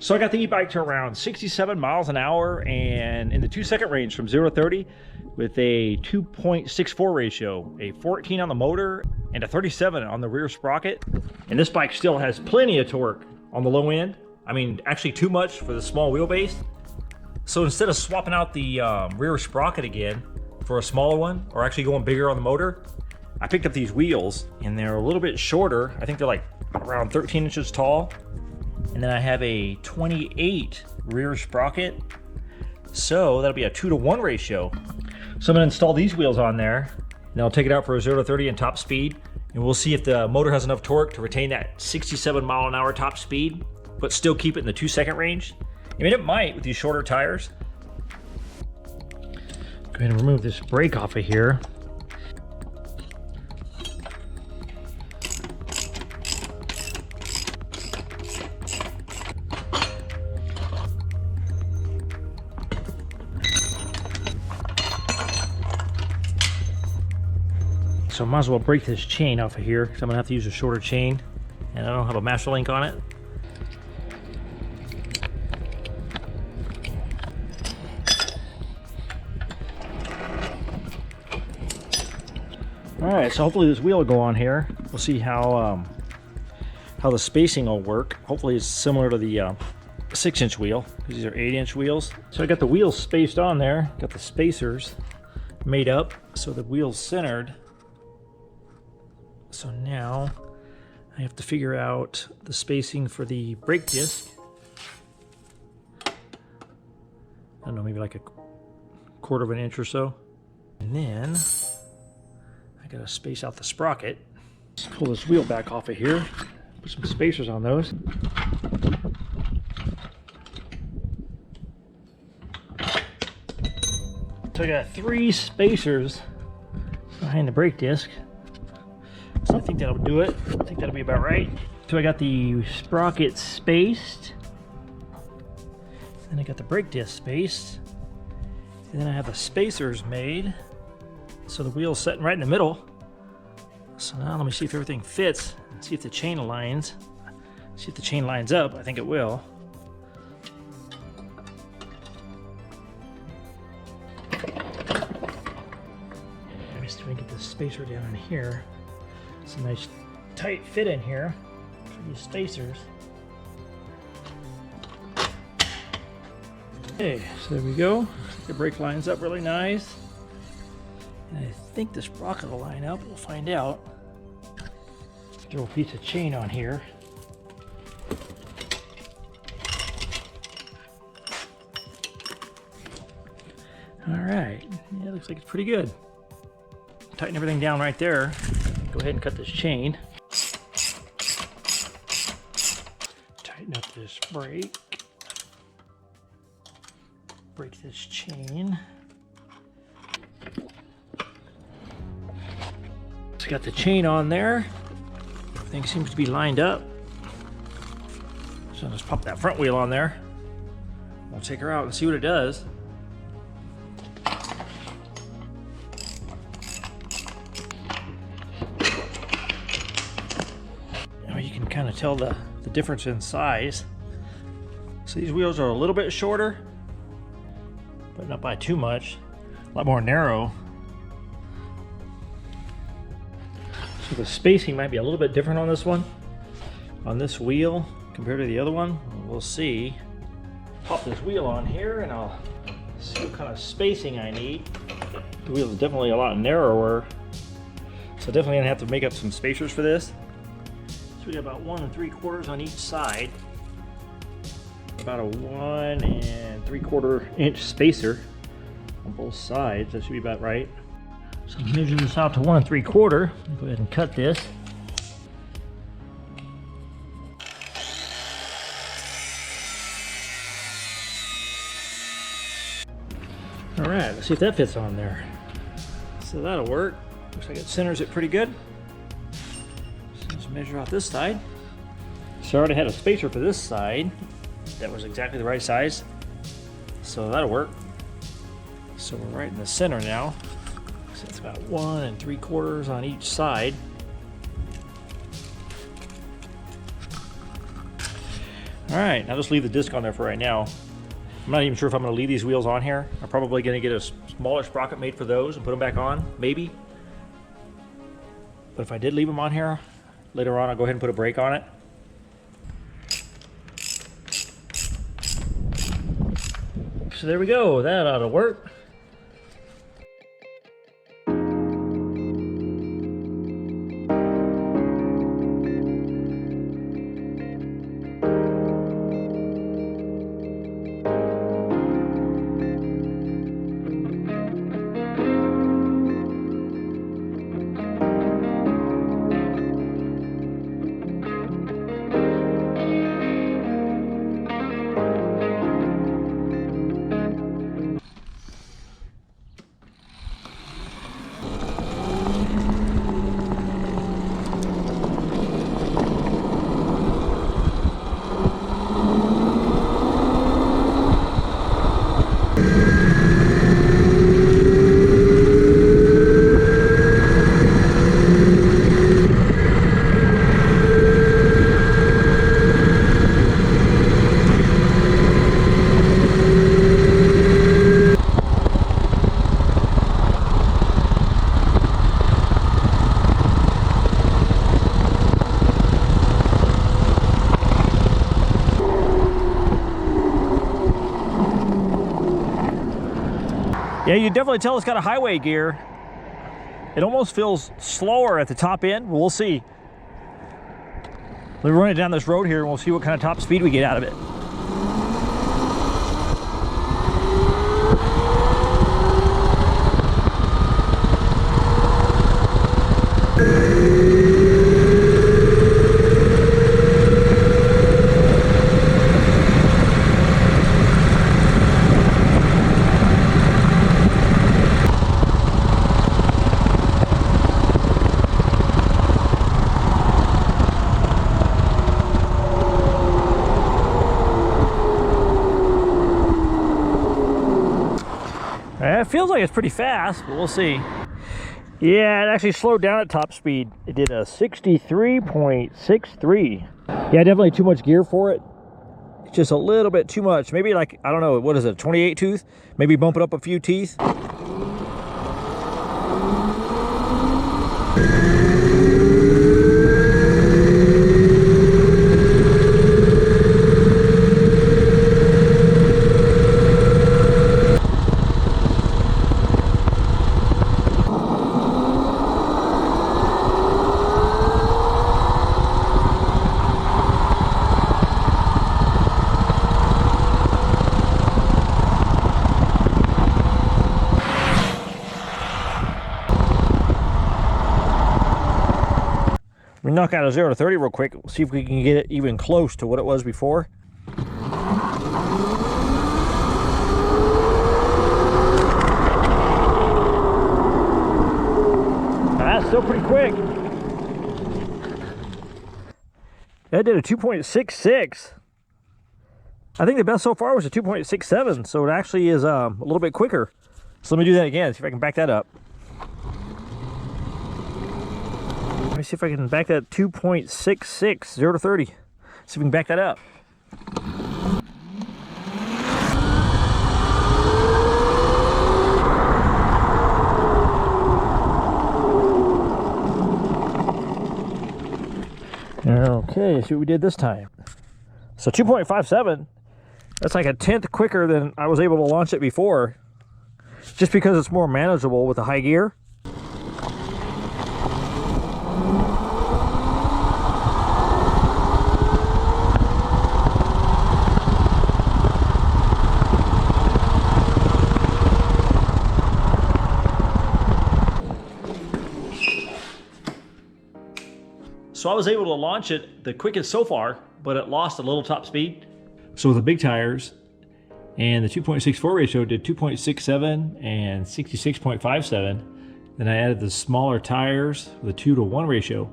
So I got the e-bike to around 67 miles an hour and in the 2-second range from 0 to 30 with a 2.64 ratio, a 14 on the motor and a 37 on the rear sprocket. And this bike still has plenty of torque on the low end. I mean, actually too much for the small wheelbase. So instead of swapping out the rear sprocket again for a smaller one, or actually going bigger on the motor, I picked up these wheels and they're a little bit shorter. I think they're like around 13 inches tall. And then I have a 28 rear sprocket. So that'll be a 2-to-1 ratio. So I'm gonna install these wheels on there and I'll take it out for a 0 to 30 and top speed. And we'll see if the motor has enough torque to retain that 67 mile an hour top speed, but still keep it in the 2-second range. I mean, it might with these shorter tires. Go ahead and remove this brake off of here. So I might as well break this chain off of here because I'm gonna have to use a shorter chain and I don't have a master link on it. All right, so hopefully this wheel will go on here. We'll see how the spacing will work. Hopefully it's similar to the 6-inch wheel because these are 8-inch wheels. So I got the wheels spaced on there, got the spacers made up so the wheel's centered. So now I have to figure out the spacing for the brake disc. I don't know, maybe like a 1/4 of an inch or so. And then I gotta space out the sprocket. Let's pull this wheel back off of here, put some spacers on those. So I got 3 spacers behind the brake disc. So I think that'll do it. I think that'll be about right. So I got the sprocket spaced. Then I got the brake disc spaced. And then I have the spacers made. So the wheel's sitting right in the middle. So now let me see if everything fits. See if the chain aligns. See if the chain lines up. I think it will. Let me see if I can get the spacer down in here. It's a nice tight fit in here for these spacers. Okay, so there we go. The brake lines up really nice. And I think the sprocket will line up. We'll find out. Throw a piece of chain on here. All right, yeah, looks like it's pretty good. Tighten everything down right there. Go ahead and cut this chain. Tighten up this brake. Break this chain. So got the chain on there. Everything seems to be lined up. So let's pop that front wheel on there. We'll take her out and see what it does. You can kind of tell the difference in size. So these wheels are a little bit shorter, but not by too much. A lot more narrow. So the spacing might be a little bit different on this one, on this wheel compared to the other one. We'll see. Pop this wheel on here and I'll see what kind of spacing I need. The wheel is definitely a lot narrower, so definitely gonna have to make up some spacers for this. So we got about 1 3/4 on each side. About a 1 3/4 inch spacer on both sides. That should be about right. So measure this out to 1 3/4. Go ahead and cut this. All right, let's see if that fits on there. So that'll work. Looks like it centers it pretty good. So let's measure out this side. So I already had a spacer for this side. That was exactly the right size. So that'll work. So we're right in the center now. So it's about 1 3/4 on each side. All right, now just leave the disc on there for right now. I'm not even sure if I'm going to leave these wheels on here. I'm probably going to get a smaller sprocket made for those and put them back on, maybe. But if I did leave them on here, later on I'll go ahead and put a brake on it. So there we go, that ought to work. Yeah, you definitely tell it's got a highway gear. It almost feels slower at the top end. We'll see. Let me run it down this road here and we'll see what kind of top speed we get out of it. It feels like it's pretty fast, but we'll see. Yeah, it actually slowed down at top speed. It did a 63.63. Yeah, definitely too much gear for it. It's just a little bit too much. Maybe like, I don't know, what is it, 28 tooth? Maybe bump it up a few teeth. We knock out a 0 to 30 real quick. We'll see if we can get it even close to what it was before. That's still pretty quick. That did a 2.66. I think the best so far was a 2.67, so it actually is a little bit quicker. So let me do that again, see if I can back that up. Let me see if I can back that 2.66, 0 to 30. See if we can back that up. Okay, see what we did this time. So 2.57, that's like a 1/10 quicker than I was able to launch it before, just because it's more manageable with the high gear. So I was able to launch it the quickest so far, but it lost a little top speed. So with the big tires and the 2.64 ratio did 2.67 and 66.57. Then I added the smaller tires with a 2-to-1 ratio.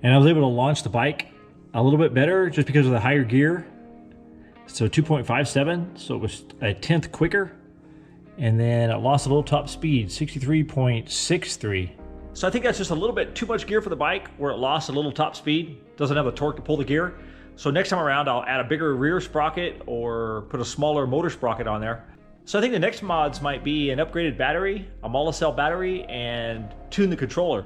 And I was able to launch the bike a little bit better just because of the higher gear. So 2.57, so it was a 1/10 quicker. And then it lost a little top speed, 63.63. So I think that's just a little bit too much gear for the bike where it lost a little top speed. Doesn't have the torque to pull the gear. So next time around, I'll add a bigger rear sprocket or put a smaller motor sprocket on there. So I think the next mods might be an upgraded battery, a monocell battery, and tune the controller.